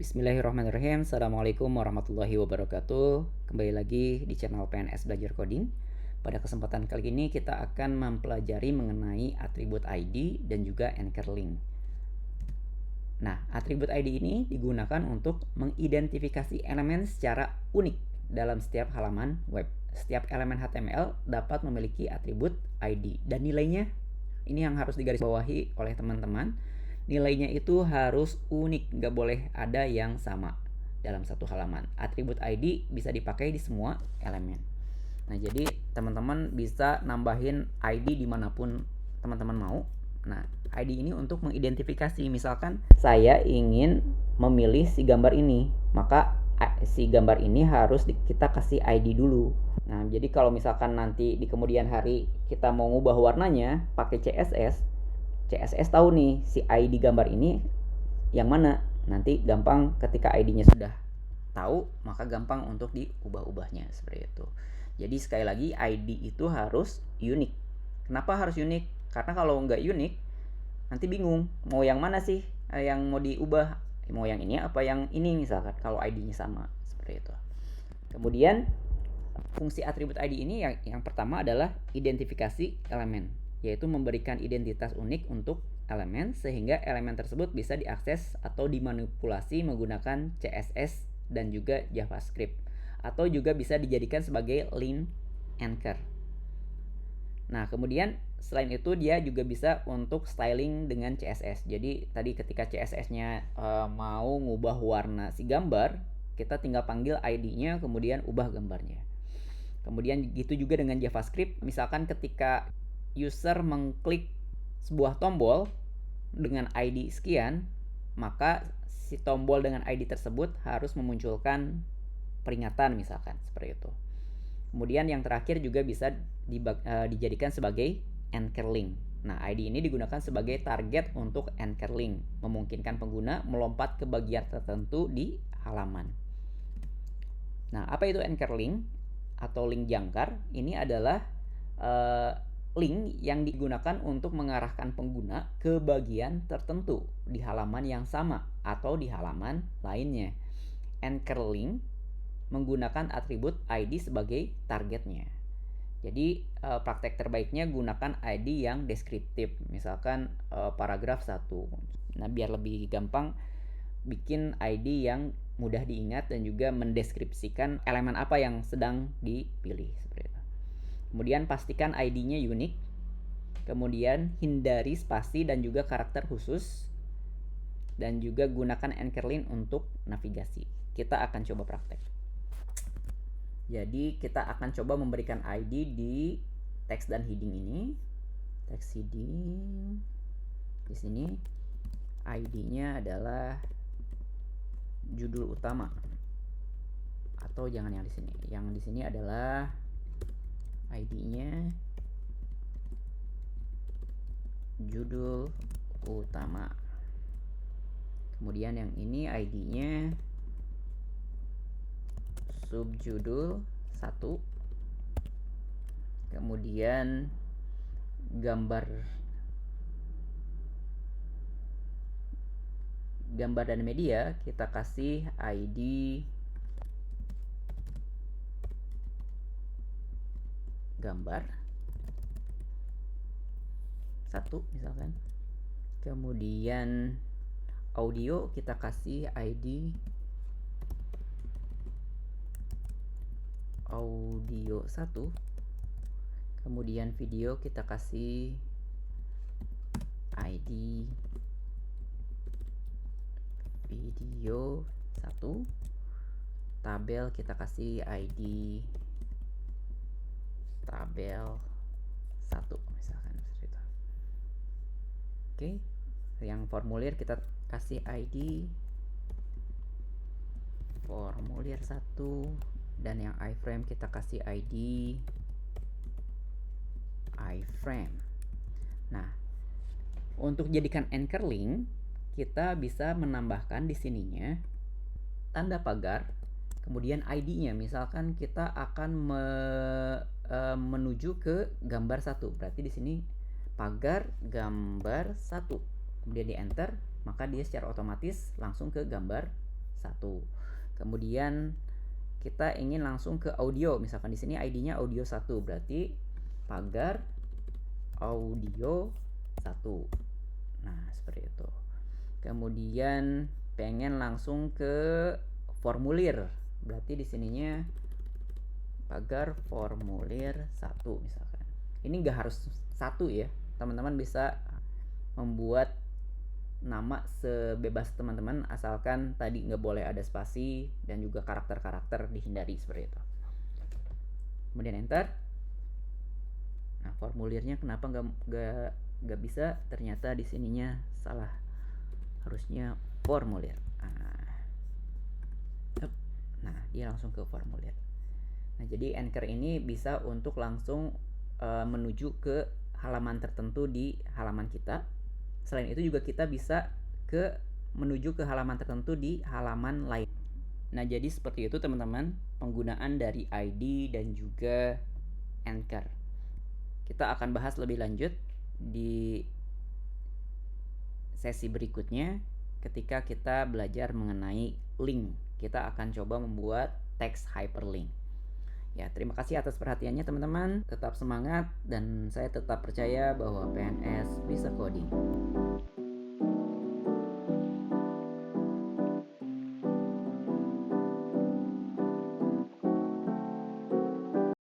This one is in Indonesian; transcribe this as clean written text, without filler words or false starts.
Bismillahirrahmanirrahim. Assalamualaikum warahmatullahi wabarakatuh. Kembali lagi di channel PNS Belajar Coding. Pada kesempatan kali ini kita akan mempelajari mengenai atribut ID dan juga anchor link. Nah, atribut ID ini digunakan untuk mengidentifikasi elemen secara unik dalam setiap halaman web. Setiap elemen HTML dapat memiliki atribut ID dan nilainya ini yang harus digarisbawahi oleh teman-teman. Nilainya itu harus unik, nggak boleh ada yang sama dalam satu halaman. Atribut ID bisa dipakai di semua elemen. Nah, jadi teman-teman bisa nambahin ID dimanapun teman-teman mau. Nah, ID ini untuk mengidentifikasi. Misalkan saya ingin memilih si gambar ini, maka si gambar ini harus kita kasih ID dulu. Nah, jadi kalau misalkan nanti di kemudian hari kita mau ngubah warnanya pakai CSS tahu nih si ID gambar ini yang mana. Nanti gampang ketika ID-nya sudah tahu, maka gampang untuk diubah-ubahnya seperti itu. Jadi sekali lagi ID itu harus unik. Kenapa harus unik? Karena kalau nggak unik nanti bingung mau yang mana sih yang mau diubah, mau yang ini apa yang ini misalkan kalau ID-nya sama seperti itu. Kemudian fungsi atribut ID ini yang pertama adalah identifikasi elemen, yaitu memberikan identitas unik untuk elemen sehingga elemen tersebut bisa diakses atau dimanipulasi menggunakan CSS dan juga JavaScript, atau juga bisa dijadikan sebagai link anchor. Nah, kemudian selain itu dia juga bisa untuk styling dengan CSS. Jadi tadi ketika CSS-nya mau ngubah warna si gambar, kita tinggal panggil ID-nya kemudian ubah gambarnya. Kemudian gitu juga dengan JavaScript, misalkan ketika user mengklik sebuah tombol dengan ID sekian, maka si tombol dengan ID tersebut harus memunculkan peringatan misalkan seperti itu. Kemudian yang terakhir juga bisa dijadikan sebagai anchor link. Nah, ID ini digunakan sebagai target untuk anchor link, memungkinkan pengguna melompat ke bagian tertentu di halaman. Nah, apa itu anchor link atau link jangkar? Ini adalah link yang digunakan untuk mengarahkan pengguna ke bagian tertentu di halaman yang sama atau di halaman lainnya. Anchor link menggunakan atribut ID sebagai targetnya. Jadi praktek terbaiknya gunakan ID yang deskriptif, misalkan paragraf 1. Nah, biar lebih gampang bikin ID yang mudah diingat dan juga mendeskripsikan elemen apa yang sedang dipilih seperti itu. Kemudian pastikan ID-nya unik. Kemudian hindari spasi dan juga karakter khusus. Dan juga gunakan anchor link untuk navigasi. Kita akan coba praktek. Jadi kita akan coba memberikan ID di teks dan heading ini. Teks heading di sini ID-nya adalah judul utama, atau jangan yang di sini. Yang di sini adalah ID-nya judul utama. Kemudian yang ini ID-nya subjudul 1. Kemudian gambar dan media kita kasih ID gambar 1 misalkan. Kemudian audio kita kasih ID audio 1. Kemudian video kita kasih ID video 1. Tabel kita kasih ID tabel 1 misalkan seperti itu. Oke, yang formulir kita kasih ID formulir 1, dan yang iframe kita kasih ID iframe. Nah, untuk jadikan anchor link kita bisa menambahkan di sininya tanda pagar, kemudian ID-nya. Misalkan kita akan menuju ke gambar 1, berarti di sini pagar gambar 1. Kemudian di enter, maka dia secara otomatis langsung ke gambar 1. Kemudian kita ingin langsung ke audio, misalkan di sini ID-nya audio 1, berarti pagar audio 1. Nah, seperti itu. Kemudian pengen langsung ke formulir, berarti di sininya pagar formulir 1 misalkan. Ini nggak harus 1 ya, teman-teman bisa membuat nama sebebas teman-teman, asalkan tadi nggak boleh ada spasi dan juga karakter-karakter dihindari seperti itu. Kemudian enter. Nah, formulirnya kenapa nggak bisa? Ternyata di sininya salah, harusnya formulir. Nah, dia langsung ke formulir. Nah, jadi Anchor ini bisa untuk langsung menuju ke halaman tertentu di halaman kita. Selain itu juga kita bisa menuju ke halaman tertentu di halaman lain. Nah, jadi seperti itu teman-teman penggunaan dari ID dan juga Anchor. Kita akan bahas lebih lanjut di sesi berikutnya ketika kita belajar mengenai link. Kita akan coba membuat teks hyperlink. Ya, terima kasih atas perhatiannya teman-teman. Tetap semangat dan saya tetap percaya bahwa PNS bisa coding.